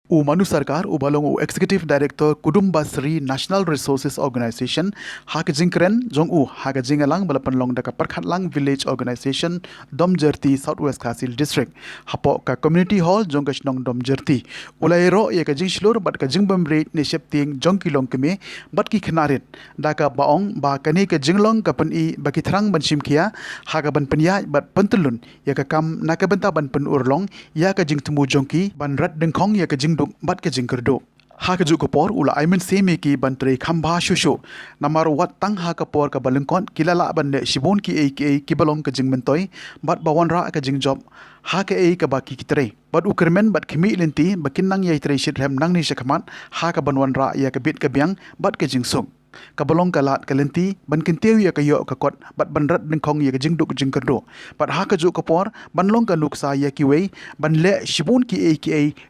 Manu Sarkar ubalong Executive Director Kudambashree National Resources Organization hak jingkren jong hak jingalang balapan long daka perkhatlang village organization Domjerti Southwest Kasil District hapo ka community hall jong kasnong Domjerti ulairo ya ka jingshlur bat ka jingbymriej ni sheptieng jong ki longkmie bat ki khnarit daka baong ba kani ka jinglong ka pen baki thrang ban simkhia hak ban penya bat pentelun ya ka kam nakabenta ban pen urlong ya ka jingtmu jongki ban rat dengkhong ya ka jing bat ke jingkerdo ha ka ju kopor ula aimen seme ki bantre khamba shusho namar wat tang ha ka por ka balengkon kilala ban ne shibon ki balong ka jingmentoi bat bawan ra ka jingjob ha ka ka baki kitre bat ukermen bat khimi lenti bakinang yai tre shidhem nang ni shakmat ha ka banwan ra ya ka bit ka biang bat ka jingsung kabalong kalat kalenti ban kintew ya kayo kakot bat banrat dengkhong ya jingduk jingkerdo bat ha ka ju kapor banlong ka nuksa ya kiwei ban le shibun ki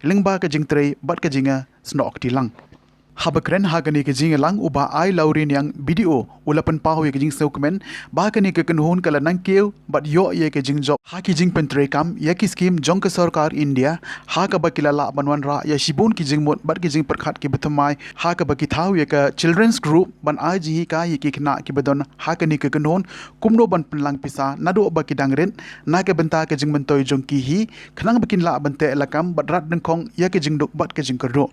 lengba ka jingtre bat ka jinga snok tilang habakren hagani ke jingalang uba ai laurin yang video ulapan paho ye ke jing seukmen ba kani ke kenhun kala nang keu bat yo ye ke jing job ha ki jing pentre kam ye ki scheme jong ke sarkar india ha ka bakila la banwan ra ya shibun ki jing mot bat ki jing perkhat ki bethamai ha ka baki thau ye ka children's group ban ai ji ka ye ki khna ki bedon ha kani ke kenhun kumno ban penlang pisa nado baki dangren na ke benta ke jing mentoi jong ki hi khnang bakin la bante lakam bat rat dengkhong ye ke jing duk bat ke jing kerdo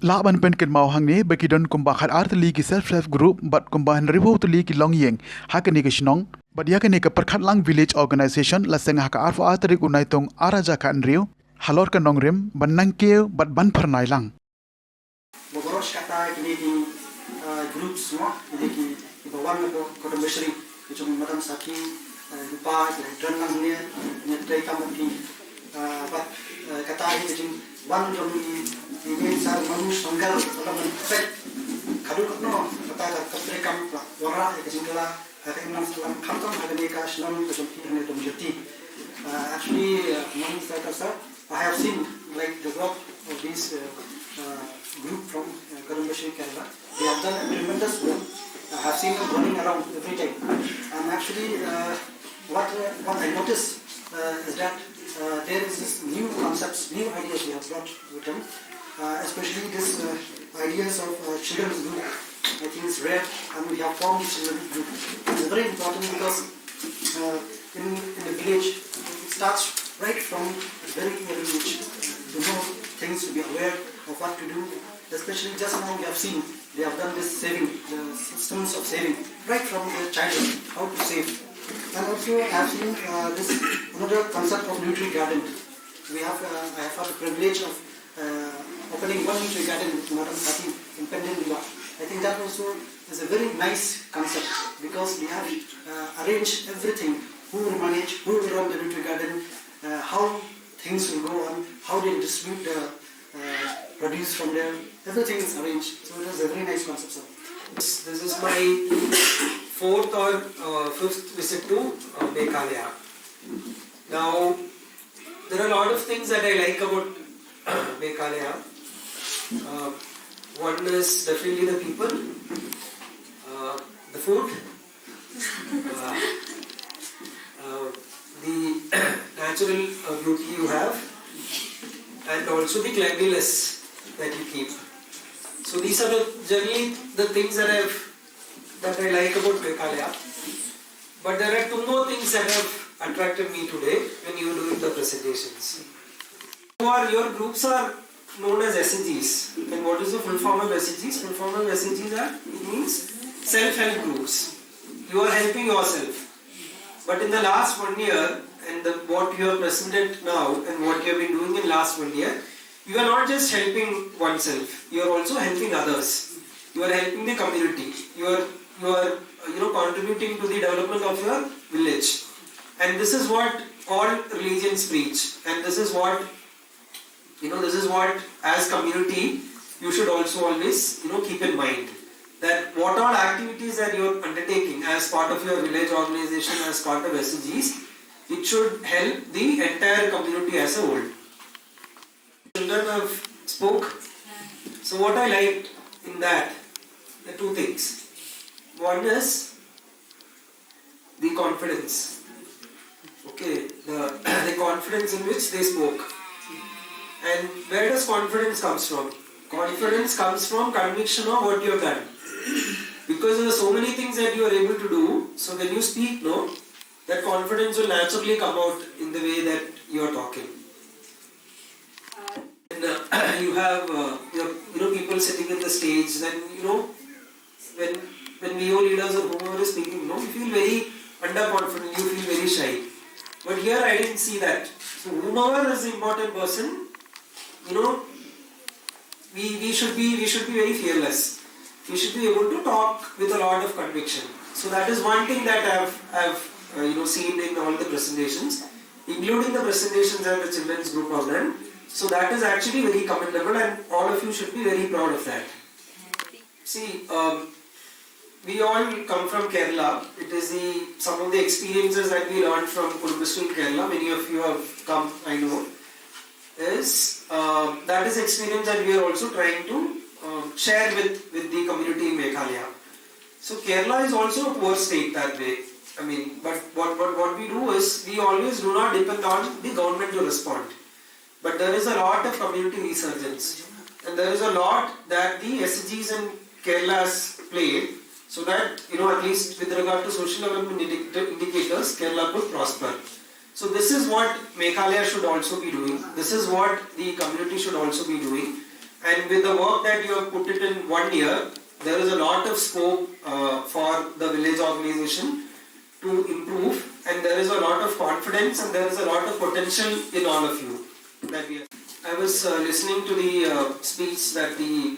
la ban pen ken mau hang ni baki don kumba khat art li ki self help group but kumba han ribo to li ki long yeng ha ka ni ke shnong but ya ka ni ka perkhat lang village organization la seng ha ka art for art ri unai tong araja kan riu halor ka nong rim ban nang ke but ban pharnai lang Bogoros kata kini di group semua ini ki bawan ko Kudambashree itu madam saki lupa dan lang ni try kamu ki but kata ini jadi one from ini sar manu sanggal dalam set kadu no kata katre kam wara ke jingla kata imam salam khamtam hadani ka shnam ke jumpi ne Domjerti actually manu sir I have seen like the work of this group from Kudambashree Kerala. They have done a tremendous work. I have seen them running around every time. And actually, what I noticed is that there is this new concepts, new ideas we have brought with them. Especially this ideas of children's group. I think it's rare, and we have formed this children's group. It's very important because in the village, it starts right from a very early age to know things, to be aware of what to do. Especially just now we have seen they have done this saving, the systems of saving, right from their childhood, how to save. And also I have seen this another concept of nursery garden. I have had the privilege of opening one nursery garden with Madam Sati in Pendinula. I think that also is a very nice concept because we have arranged everything, who will manage, who will run the nursery garden, how things will go on, how they distribute the produce from there. Everything is arranged. So it is a very nice concept, sir. This is my fourth or fifth visit to Meghalaya. Now, there are a lot of things that I like about Meghalaya. One is definitely the people, the food, the natural beauty you have, and also the cleanliness that you keep. So these are generally the things that I like about Meghalaya. But there are two more things that have attracted me today when you were doing the presentations. Your groups are known as SNGs. And what is the full form of SNGs? Full form of SNGs it means self-help groups. You are helping yourself. But in the last 1 year, and what you have presented now and what you have been doing in last 1 year, you are not just helping oneself, you are also helping others. You are helping the community. You are contributing to the development of your village. And this is what all religions preach. And this is what as community you should also always keep in mind. That what all activities that you are undertaking as part of your village organization, as part of SCGs, it should help the entire community as a whole. Children have spoke. So what I liked in that, the two things. One is the confidence. Okay, the confidence in which they spoke. And where does confidence comes from? Confidence comes from conviction of what you have done. Because there are so many things that you are able to do, so when you speak, no, that confidence will naturally come out in the way that you are talking. And you have people sitting in the stage, then when VO leaders or whomever is speaking, you feel very underconfident, you feel very shy. But here I didn't see that. So whomever is the important person, we should be very fearless. We should be able to talk with a lot of conviction. So that is one thing that I've seen in all the presentations, including the presentations that the children's group have done. So that is actually very commendable, and all of you should be very proud of that. See, we all come from Kerala. It is some of the experiences that we learned from Kudambashree in Kerala. Many of you have come, I know. That is experience that we are also trying to share with the community in Meghalaya. So Kerala is also a poor state that way. But what we do is, we always do not depend on the government to respond. But there is a lot of community resurgence. And there is a lot that the SGs in Kerala has played, so that, at least with regard to social development indicators, Kerala could prosper. So this is what Meghalaya should also be doing. This is what the community should also be doing. And with the work that you have put it in 1 year, there is a lot of scope for the village organization to improve, and there is a lot of confidence and there is a lot of potential in all of you. I was listening to the speech that the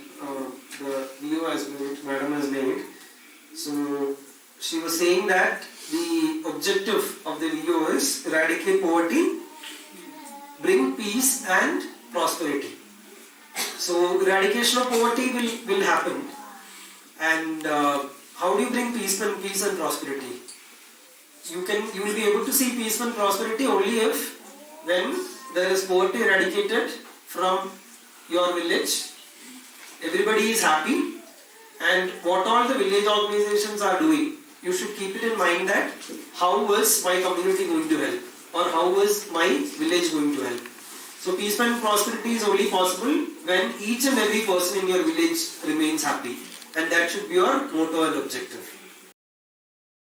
VO has made, Madam has made. So she was saying that the objective of the VO is eradicate poverty, bring peace and prosperity. So eradication of poverty will happen. And how do you bring peace and prosperity? You will be able to see peace and prosperity only when there is poverty eradicated from your village, everybody is happy, and what all the village organizations are doing, you should keep it in mind that how is my community going to help, or how is my village going to help. So peace and prosperity is only possible when each and every person in your village remains happy, and that should be your motto and objective.